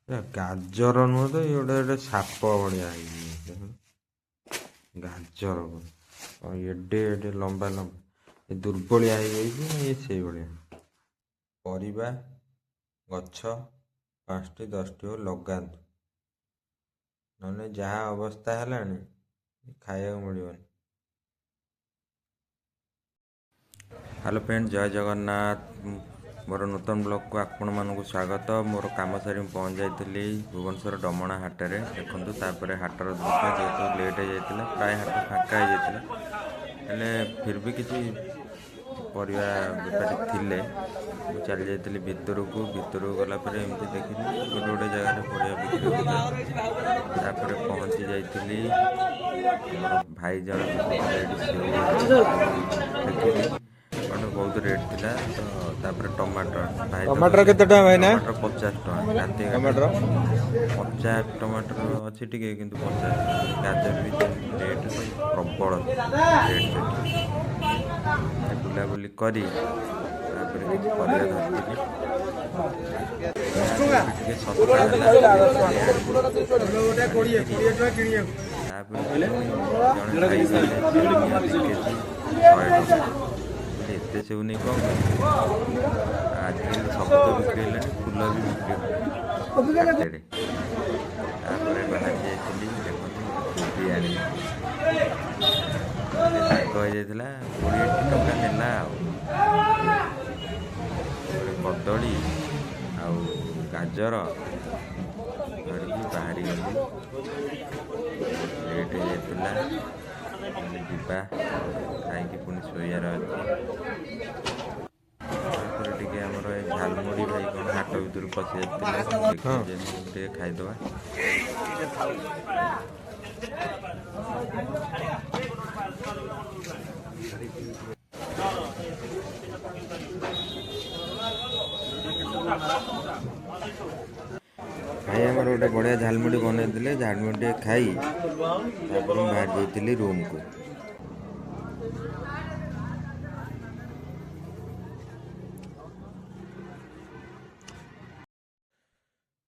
ଗାଜର ନୁହଁ ତ ଇଏ ଗୋଟେ ସାପ ଭଳିଆ ହେଇଛି। ଗାଜର ଏଡେ ଏଡେ ଲମ୍ବା ଲମ୍ବା ଏ ଦୁର୍ବଳିଆ ହେଇଯାଇଛି ନା ଇଏ ସେଇଭଳିଆ। ପରିବା ଗଛ 5ଟି 10ଟି ହଉ ଲଗାନ୍ତୁ, ନହେଲେ ଯାହା ଅବସ୍ଥା ହେଲାଣି ଖାଇବାକୁ ମିଳିବନି। ହ୍ୟାଲୋ ଫ୍ରେଣ୍ଡ, ଜୟ ଜଗନ୍ନାଥ। ମୋର ନୂତନ ବ୍ଲଗ୍କୁ ଆପଣମାନଙ୍କୁ ସ୍ୱାଗତ। ମୋର କାମ ସାରି ମୁଁ ପହଞ୍ଚି ଯାଇଥିଲି ଭୁବନେଶ୍ୱର ଡମଣା ହାଟରେ। ଦେଖନ୍ତୁ ତାପରେ ହାଟର ଦୃଶ୍ୟ, ଯେହେତୁ ଲେଟ୍ ହେଇଯାଇଥିଲା, ପ୍ରାୟ ହାଟ ଫାଙ୍କା ହେଇଯାଇଥିଲା, ହେଲେ ଫିର୍ ବି କିଛି ପରିବା ବେପାରୀ ଥିଲେ। ମୁଁ ଚାଲି ଯାଇଥିଲି ଭିତରକୁ ଗଲା ପରେ ଏମିତି ଦେଖିଲି ଗୋଟେ ଗୋଟେ ଜାଗାରେ ପରିବା ବିକ୍ରି ହେଉଥିଲା। ତାପରେ ପହଞ୍ଚି ଯାଇଥିଲି, ଆମର ଭାଇ ଜଣେ ବିକୁଥିଲେ ଏଠି ସେଉ ଦେଖିଲି ମାନେ ବହୁତ ରେଟ୍ ଥିଲା। ତ ତାପରେ ଟମାଟର ଭାଇ ତ टमाटर କହିଲେ केते टका भाईना? ଟମାଟର 50 ଟଙ୍କା। ରାତି ଘାଟେ टमाटर 50 ଟମାଟର ଅଛି ଟିକେ, କିନ୍ତୁ 50 ଟଙ୍କା। ଗାଜର ବି ସେମିତି ରେଟ୍, ସବୁ ପ୍ରବଳ ରେଟ୍ ସେଠି। ବୁଲାବୁଲି କରି ତାପରେ କିଛି ପରିବା ଧରିଥିଲି, ଯାହା ବି ଏଠି ଟିକେ ଶସ୍ତା ହେଲା ଟିକେ କିଣି ଆଣିଲି। ଆଣିକିରି ତାପରେ ପୁଣି ଜଣେ ଭାଇ କହିଲେ ସେଉ ନିଅ 2 କେଜି 100 ଟଙ୍କା। କହିଲି ଏତେ ସେଉ ନେଇ କ'ଣ କରିବି? ଆଜିକାଲି ସବୁ ତ ବିକ୍ରି ହେଲାଣି, ଫୁଲ ବି ବିକ୍ରି ହେଉନି ହାଟରେ। ତାପରେ ବାହାରି ଯାଇଥିଲି, ଦେଖନ୍ତୁ ଗୋଟେ କୋବି ଆଣିଲି, ଟିକେ ଦାଗ ହେଇଯାଇଥିଲା, 20ଟି ଟଙ୍କା ନେଲା ଆଉ। ତାପରେ କଦଳୀ ଆଉ ଗାଜର ଧରିକି ବାହାରି ଗଲି। ଲେଟ୍ ହେଇଯାଇଥିଲା, କହିଲି ଯିବା, ଖାଇକି ପୁଣି ଶୋଇବାର ଅଛି। ତାପରେ ଟିକେ ଆମର ଏ ଝାଲମୁଢ଼ି ଭାଇ କ'ଣ ହାଟ ଭିତରୁ ପଶି ଆସିଥିଲେ, ମୁଁ हाँ ଦେଖିଲି ଯେହେତୁ ମୁଁ ଟିକେ ଖାଇଦେବା। ଭାଇ ଆମର ଗୋଟେ ବଢ଼ିଆ ଝାଲମୁଢ଼ି ବନେଇଥିଲେ, ଝାଲମୁଢ଼ି ଟିକେ ଖାଇ ତାପରେ ମୁଁ ବାହାରି ଯାଇଥିଲି ରୁମ୍କୁ।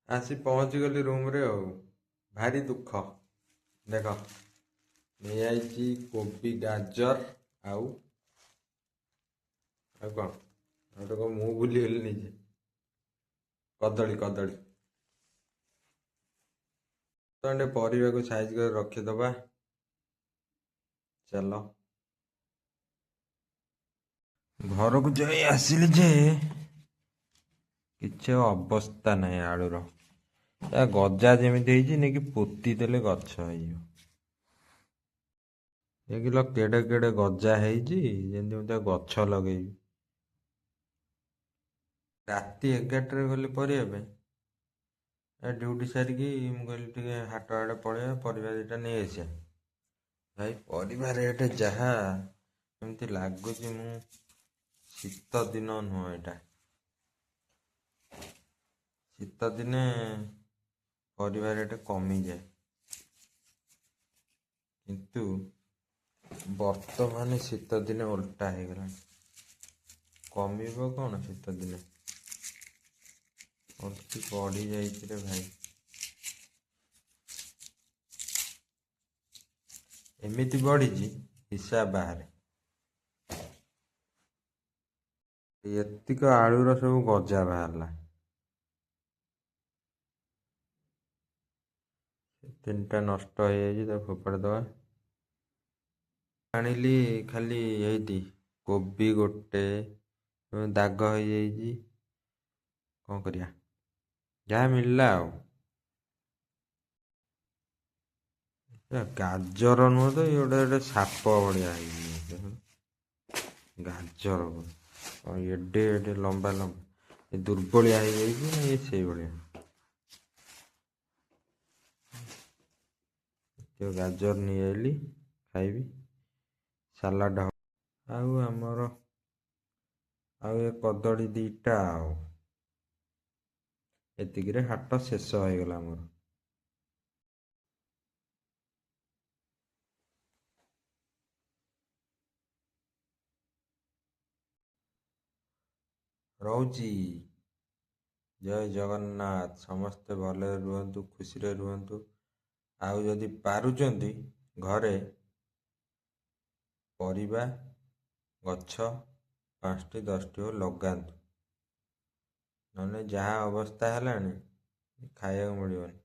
ଆସି ପହଞ୍ଚିଗଲି ରୁମ୍ରେ ଆଉ। ଭାରି ଦୁଃଖ। ଦେଖ, ନେଇଯାଇଛି କୋବି ଗାଜର ଆଉ କ'ଣ ଆଉ ଗୋଟେ କ'ଣ ମୁଁ ଭୁଲିଗଲି ନିଜେ, କଦଳୀ। ତ ଟିକେ ପରିବାକୁ ସାଇଜ୍ କରି ରଖିଦେବା, ଚାଲ। ଘରକୁ ଯାଇ ଆସିଲି ଯେ କିଛି ଅବସ୍ଥା ନାହିଁ ଆଳୁର। ତା ଗଜା ଯେମିତି ହେଇଛି, ନେଇକି ପୋତି ଦେଲେ ଗଛ ହେଇଯିବ। ଦେଖିଲ କେଡ଼େ କେଡ଼େ ଗଜା ହେଇଛି, ଯେମିତି ମୁଁ ତା ଗଛ ଲଗେଇବି। ରାତି 11ଟାରେ ଗଲି ପରିବା ପାଇଁ, ଡ୍ୟୁଟି ସାରିକି ମୁଁ କହିଲି ଟିକେ ହାଟ ଆଡ଼େ ପଳେଇବା, ପରିବା ଦୁଇଟା ନେଇ ଆସିବା। ଭାଇ ପରିବା ରେଟ୍ ଯାହା, ଏମିତି ଲାଗୁଛି ମୁଁ ଶୀତ ଦିନ ନୁହଁ ଏଇଟା। ଶୀତ ଦିନେ ପରିବା ରେଟ୍ କମିଯାଏ, କିନ୍ତୁ ବର୍ତ୍ତମାନ ଶୀତ ଦିନେ ଓଲଟା ହେଇଗଲାଣି। କମିବ କ'ଣ ଶୀତ ଦିନେ, ଅତି ବଢ଼ି ଯାଇଛି ରେ ଭାଇ। ଏମିତି ବଢ଼ିଛି ହିସାବ ବାହାରେ। ଏତିକ ଆଳୁର ସବୁ ଗଜା ବାହାରିଲା। 3ଟା ନଷ୍ଟ ହେଇଯାଇଛି, ତାକୁ ଫୋପାଡ଼ି ଦେବା। ଆଣିଲି ଖାଲି ଏଇଠି କୋବି ଗୋଟେ ଦାଗ ହେଇଯାଇଛି, କ'ଣ କରିବା, ଯାହା ମିଳିଲା ଆଉ। ଗାଜର ନୁହଁ ତ ଇଏ ଗୋଟେ ସାପ ଭଳିଆ ହେଇଛି। ଗାଜର ଏଡେ ଏଡେ ଲମ୍ବା ଲମ୍ବା ଏ ଦୁର୍ବଳିଆ ହେଇଯାଇଛି ନା ଇଏ ସେଇଭଳିଆ। ଗାଜର ନେଇ ଆଇଲି, ଖାଇବି, ସାଲାଡ଼ ହବ। ଆଉ ଆମର ଆଉ ଏ କଦଳୀ 2ଟା ଆଉ। ଏତିକିରେ ହାଟ ଶେଷ ହେଇଗଲା ଆମର। ରହୁଛି। ଜୟ ଜଗନ୍ନାଥ। ସମସ୍ତେ ଭଲରେ ରୁହନ୍ତୁ, ଖୁସିରେ ରୁହନ୍ତୁ। ଆଉ ଯଦି ପାରୁଛନ୍ତି ଘରେ ପରିବା ଗଛ 5ଟି 10ଟି ହଉ ଲଗାନ୍ତୁ, ନହେଲେ ଯାହା ଅବସ୍ଥା ହେଲାଣି ଖାଇବାକୁ ମିଳିବନି।